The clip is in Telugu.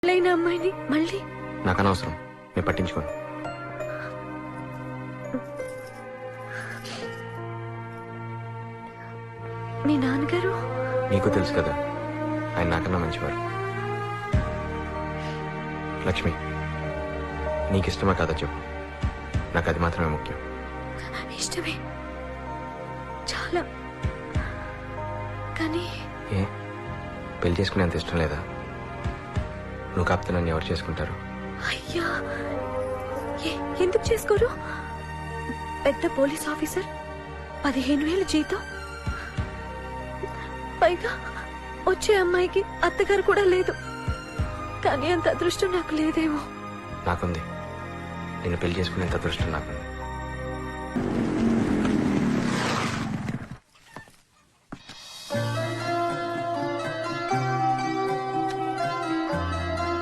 పెళ్ళైన అమ్మాయిని మళ్ళీ నాకు అనవసరం, నేను పట్టించుకోను. మీ నాన్నగారు నీకు తెలుసు కదా, ఆయన నాకన్నా మంచివారు. లక్ష్మి, నీకు ఇష్టమా కాదా చెప్పు, నాకు అది మాత్రమే ముఖ్యం. ఇష్టమే చాలా. కానీ ఏ పెళ్లి చేసుకునేంత ఇష్టం లేదా? నువ్వు కాపుతే నన్ను ఎవరు చేసుకుంటారు? అయ్యా, ఎందుకు చేసుకోరు? పెద్ద పోలీస్ ఆఫీసర్, 15,000 జీతం, పైగా వచ్చే అమ్మాయికి అత్తగారు కూడా లేదు. కానీ అంత అదృష్టం నాకు లేదేమో. నాకుంది, నిన్ను పెళ్లి చేసుకునేంత అదృష్టం నాకుంది.